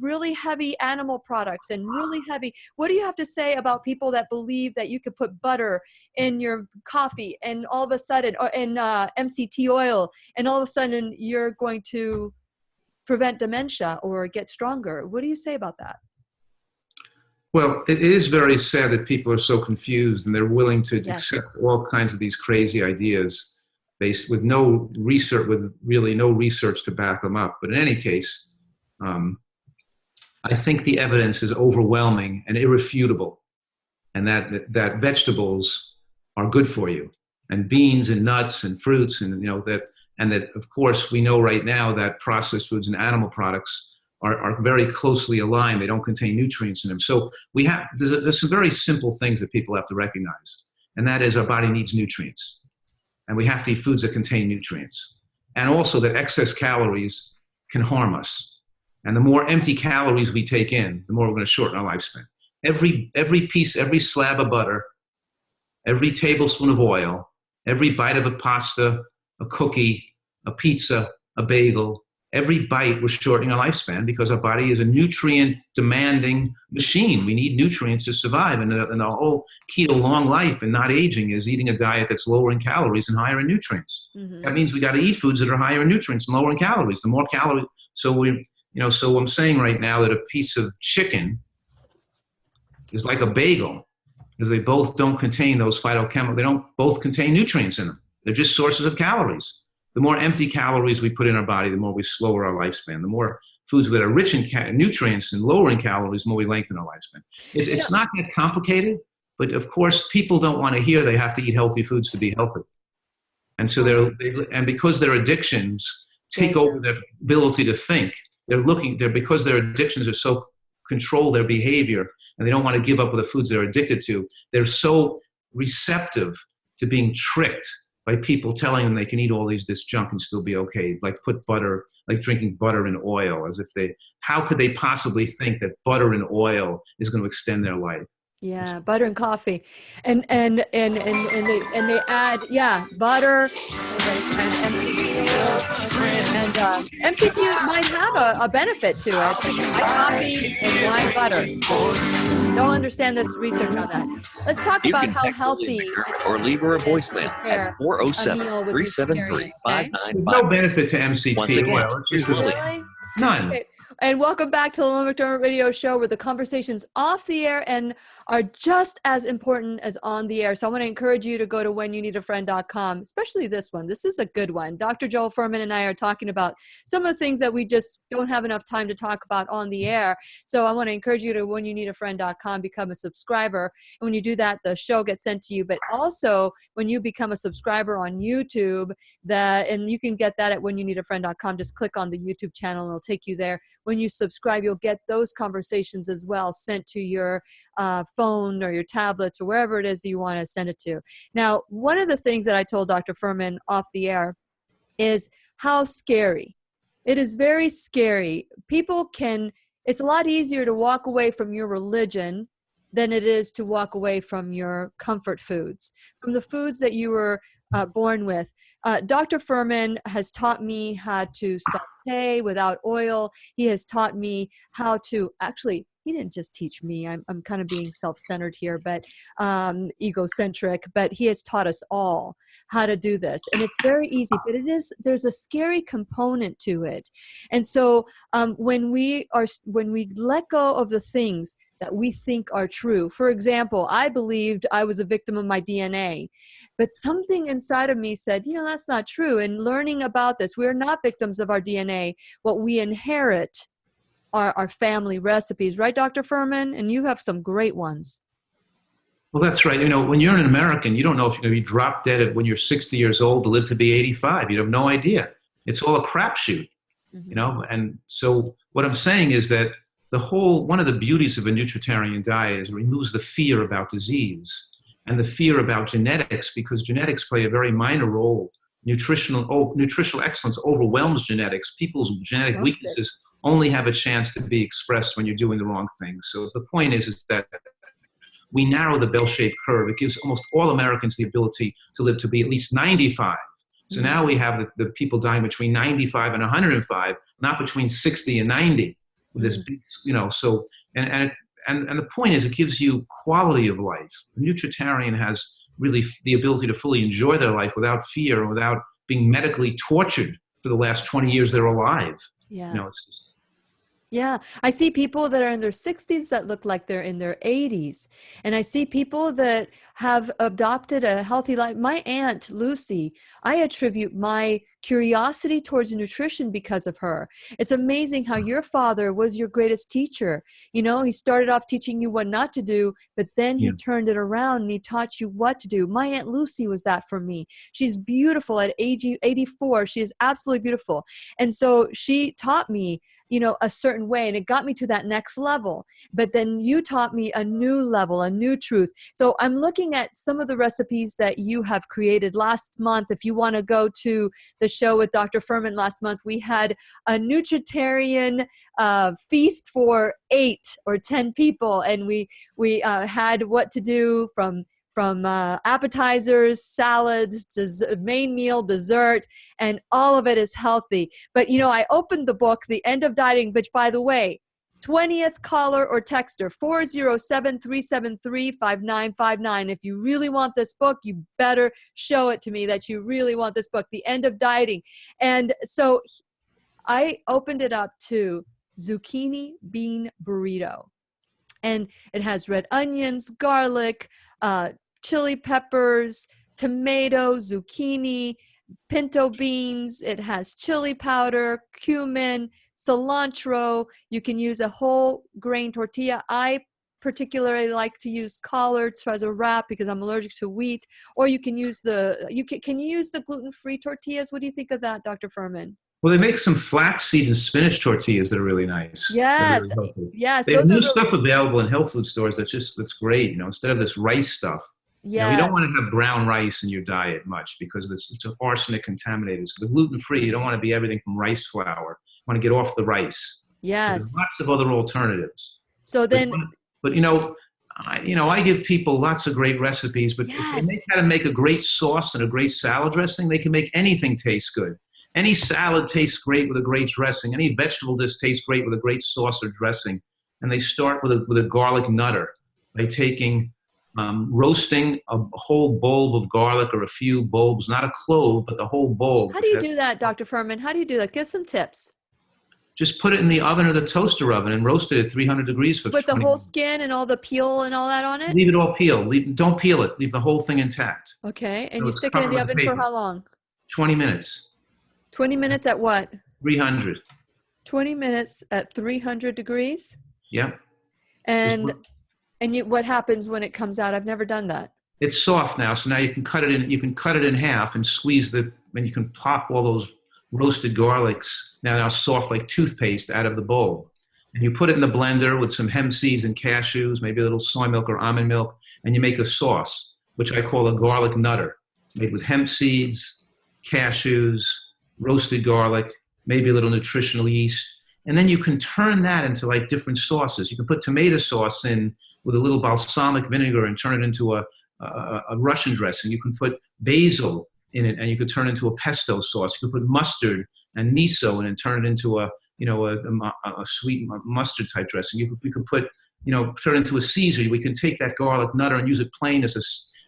really heavy animal products and really heavy. What do you have to say about people that believe that you could put butter in your coffee and all of a sudden, or in MCT oil, and all of a sudden you're going to prevent dementia or get stronger? What do you say about that? Well, it is very sad that people are so confused and they're willing to accept all kinds of these crazy ideas based with no research, with really no research to back them up. But in any case, I think the evidence is overwhelming and irrefutable, and that vegetables are good for you, and beans and nuts and fruits, and that of course we know right now that processed foods and animal products are very closely aligned. They don't contain nutrients in them. So there's some very simple things that people have to recognize, and that is our body needs nutrients, and we have to eat foods that contain nutrients, and also that excess calories can harm us. And the more empty calories we take in, the more we're going to shorten our lifespan. Every piece, every slab of butter, every tablespoon of oil, every bite of a pasta, a cookie, a pizza, a bagel, every bite, we're shortening our lifespan because our body is a nutrient-demanding machine. We need nutrients to survive. And the whole key to long life and not aging is eating a diet that's lower in calories and higher in nutrients. Mm-hmm. That means we got to eat foods that are higher in nutrients and lower in calories. The more calories, so I'm saying right now that a piece of chicken is like a bagel because they both don't contain those phytochemicals. They don't both contain nutrients in them. They're just sources of calories. The more empty calories we put in our body, the more we slower our lifespan. The more foods that are rich in nutrients and lower in calories, the more we lengthen our lifespan. It's not that complicated, but of course people don't want to hear they have to eat healthy foods to be healthy. And so because their addictions take over their ability to think, because their addictions are so control their behavior and they don't want to give up with the foods they're addicted to, they're so receptive to being tricked by people telling them they can eat all this junk and still be okay. Like drinking butter and oil, how could they possibly think that butter and oil is going to extend their life? Yeah, butter and coffee, and they add butter and MCT might have a benefit to it. Like coffee and wine butter. Don't understand this research on that. Let's talk about how healthy. Or leave her a voicemail at 407-373-5959. There's no benefit to MCT. Once again, really? None. Okay. And welcome back to the Lillian McDermott Radio Show, where the conversations off the air and are just as important as on the air. So I want to encourage you to go to whenyouneedafriend.com, especially this one. This is a good one. Dr. Joel Fuhrman and I are talking about some of the things that we just don't have enough time to talk about on the air. So I want to encourage you to whenyouneedafriend.com, become a subscriber. And when you do that, the show gets sent to you. But also, when you become a subscriber on YouTube, and you can get that at whenyouneedafriend.com, just click on the YouTube channel and it'll take you there. When you subscribe, you'll get those conversations as well sent to your phone or your tablets or wherever it is that you want to send it to. Now, one of the things that I told Dr. Fuhrman off the air is how scary. It is very scary. It's a lot easier to walk away from your religion than it is to walk away from your comfort foods, from the foods that you were born with. Dr. Fuhrman has taught me how to saute without oil. He has taught me how to actually, he didn't just teach me. I'm kind of being self-centered here, but egocentric, but he has taught us all how to do this. And it's very easy, but there's a scary component to it. And so when we let go of the things that we think are true. For example, I believed I was a victim of my DNA, but something inside of me said, that's not true. And learning about this, we're not victims of our DNA. What we inherit are our family recipes, right, Dr. Fuhrman? And you have some great ones. Well, that's right. When you're an American, you don't know if you're going to be drop dead when you're 60 years old to live to be 85. You have no idea. It's all a crapshoot, And so what I'm saying is that one of the beauties of a nutritarian diet is it removes the fear about disease and the fear about genetics, because genetics play a very minor role. Nutritional excellence overwhelms genetics. People's genetic weaknesses only have a chance to be expressed when you're doing the wrong thing. So the point is that we narrow the bell-shaped curve. It gives almost all Americans the ability to live to be at least 95. So now we have the people dying between 95 and 105, not between 60 and 90. This big, so and the point is, it gives you quality of life. A nutritarian has really the ability to fully enjoy their life without fear and without being medically tortured for the last 20 years they're alive. Yeah. It's just, yeah. I see people that are in their 60s that look like they're in their 80s. And I see people that have adopted a healthy life. My Aunt Lucy, I attribute my curiosity towards nutrition because of her. It's amazing how your father was your greatest teacher. He started off teaching you what not to do, but then he turned it around and he taught you what to do. My Aunt Lucy was that for me. She's beautiful at age 84. She is absolutely beautiful. And so she taught me a certain way, and it got me to that next level. But then you taught me a new level, a new truth. So I'm looking at some of the recipes that you have created last month. If you want to go to the show with Dr. Fuhrman last month, we had a nutritarian feast for 8 or 10 people, and we had what to do from appetizers, salads, main meal, dessert, and all of it is healthy. But, I opened the book, The End of Dieting, which, by the way, 20th caller or texter, 407-373-5959. If you really want this book, you better show it to me that you really want this book, The End of Dieting. And so I opened it up to zucchini bean burrito. And it has red onions, garlic, chili peppers, tomato, zucchini, pinto beans. It has chili powder, cumin, cilantro. You can use a whole grain tortilla. I particularly like to use collards as a wrap because I'm allergic to wheat. Or you can use can you use the gluten-free tortillas? What do you think of that, Dr. Fuhrman? Well, they make some flaxseed and spinach tortillas that are really nice. Yes, really yes. They have new stuff available in health food stores that's great. Instead of this rice stuff. Yeah. You don't want to have brown rice in your diet much because it's arsenic contaminated. So the gluten-free, you don't want to be everything from rice flour. You want to get off the rice. Yes. There's lots of other alternatives. So then, I give people lots of great recipes, but if they know how to make a great sauce and a great salad dressing, they can make anything taste good. Any salad tastes great with a great dressing. Any vegetable dish tastes great with a great sauce or dressing. And they start with a garlic nutter by roasting a whole bulb of garlic or a few bulbs, not a clove, but the whole bulb. How do you do that, Dr. Fuhrman? How do you do that? Give some tips. Just put it in the oven or the toaster oven and roast it at 300 degrees for 20 minutes. With the whole skin and all the peel and all that on it? Leave it all peel. Don't peel it. Leave the whole thing intact. Okay. And you stick it in the oven for how long? 20 minutes. 20 minutes at what? 300. 20 minutes at 300 degrees? Yep. And what happens when it comes out? I've never done that. It's soft now, so now you can cut it in. You can cut it in half and squeeze and you can pop all those roasted garlics now soft like toothpaste out of the bowl. And you put it in the blender with some hemp seeds and cashews, maybe a little soy milk or almond milk, and you make a sauce, which I call a garlic nutter, made with hemp seeds, cashews, roasted garlic, maybe a little nutritional yeast. And then you can turn that into like different sauces. You can put tomato sauce in with a little balsamic vinegar and turn it into a Russian dressing. You can put basil in it, and you could turn it into a pesto sauce. You could put mustard and miso in it and turn it into a sweet mustard type dressing. You could put, turn it into a Caesar. We can take that garlic nutter and use it plain as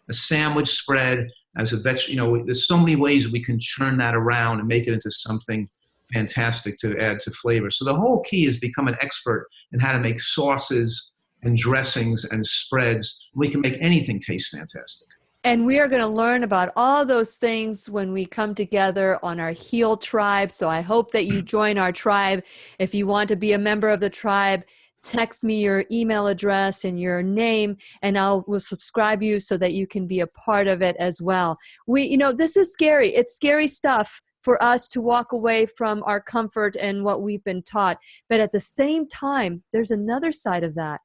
a sandwich spread, as a vegetable. There's so many ways we can churn that around and make it into something fantastic to add to flavor. So the whole key is become an expert in how to make sauces and dressings and spreads. We can make anything taste fantastic. And we are going to learn about all those things when we come together on our Heal Tribe. So I hope that you join our tribe. If you want to be a member of the tribe, text me your email address and your name, and we'll subscribe you so that you can be a part of it as well. This is scary. It's scary stuff for us to walk away from our comfort and what we've been taught. But at the same time, there's another side of that,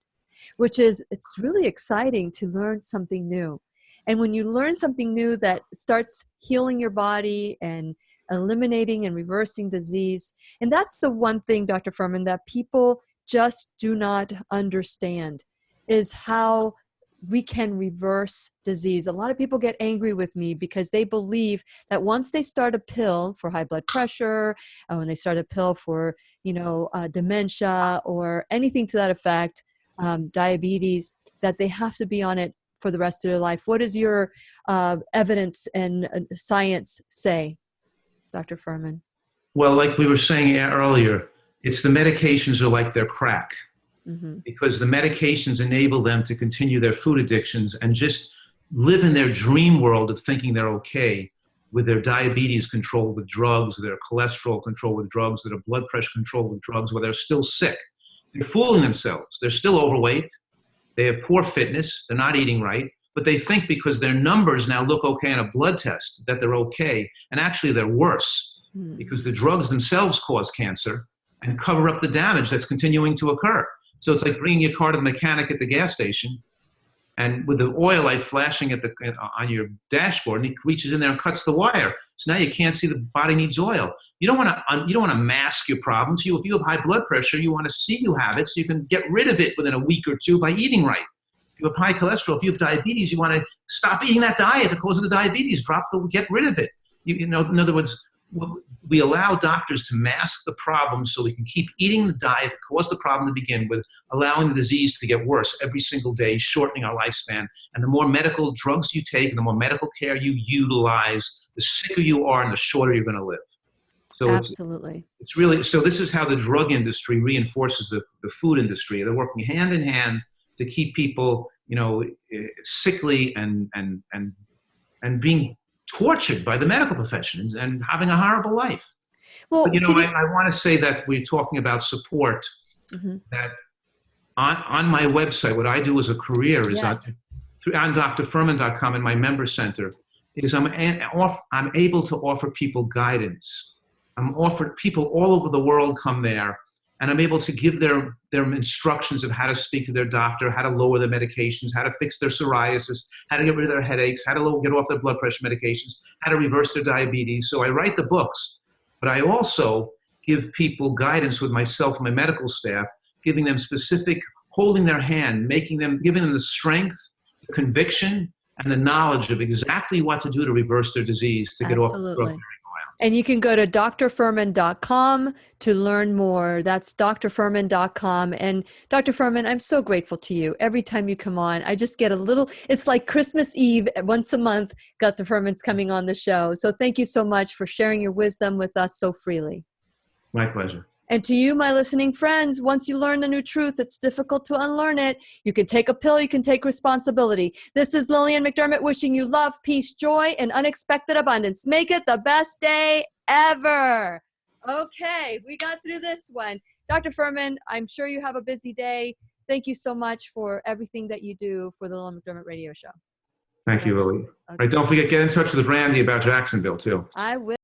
which is it's really exciting to learn something new. And when you learn something new that starts healing your body and eliminating and reversing disease, and that's the one thing, Dr. Fuhrman, that people just do not understand, is how we can reverse disease. A lot of people get angry with me because they believe that once they start a pill for high blood pressure, and when they start a pill for, dementia or anything to that effect, diabetes, that they have to be on it for the rest of their life. What does your evidence and science say, Dr. Fuhrman? Well, like we were saying earlier, it's the medications are like their crack, because the medications enable them to continue their food addictions and just live in their dream world of thinking they're okay with their diabetes controlled with drugs, their cholesterol controlled with drugs, their blood pressure controlled with drugs, where they're still sick. They're fooling themselves. They're still overweight. They have poor fitness. They're not eating right. But they think because their numbers now look okay on a blood test that they're okay. And actually they're worse because the drugs themselves cause cancer and cover up the damage that's continuing to occur. So it's like bringing your car to the mechanic at the gas station, and with the oil light flashing on your dashboard, and he reaches in there and cuts the wire. So now you can't see the body needs oil. You don't want to mask your problems. If you have high blood pressure, you want to see you have it so you can get rid of it within a week or two by eating right. If you have high cholesterol, if you have diabetes, you want to stop eating that diet that causes the diabetes. Get rid of it. In other words, we allow doctors to mask the problem so we can keep eating the diet that caused the problem to begin with, allowing the disease to get worse every single day, shortening our lifespan. And the more medical drugs you take and the more medical care you utilize, the sicker you are and the shorter you're going to live. So absolutely. It's really, so this is how the drug industry reinforces the food industry. They're working hand in hand to keep people, sickly and being tortured by the medical professions and having a horrible life. Well, but, I want to say that we're talking about support, that on my website, what I do as a career is on drfuhrman.com in my member center, is I'm able to offer people guidance. People all over the world come there, and I'm able to give their instructions of how to speak to their doctor, how to lower their medications, how to fix their psoriasis, how to get rid of their headaches, how to get off their blood pressure medications, how to reverse their diabetes. So I write the books, but I also give people guidance with myself and my medical staff, giving them specific, holding their hand, giving them the strength, the conviction, and the knowledge of exactly what to do to reverse their disease, to get off the drug. And you can go to drfuhrman.com to learn more. That's drfuhrman.com. And Dr. Fuhrman, I'm so grateful to you. Every time you come on, I just get it's like Christmas Eve once a month, Dr. Fuhrman's coming on the show. So thank you so much for sharing your wisdom with us so freely. My pleasure. And to you, my listening friends, once you learn the new truth, it's difficult to unlearn it. You can take a pill, you can take responsibility. This is Lillian McDermott wishing you love, peace, joy, and unexpected abundance. Make it the best day ever. Okay, we got through this one. Dr. Fuhrman, I'm sure you have a busy day. Thank you so much for everything that you do for the Lillian McDermott Radio Show. Thank you, Lily. Okay. Right, don't forget, get in touch with Randy about Jacksonville, too. I will.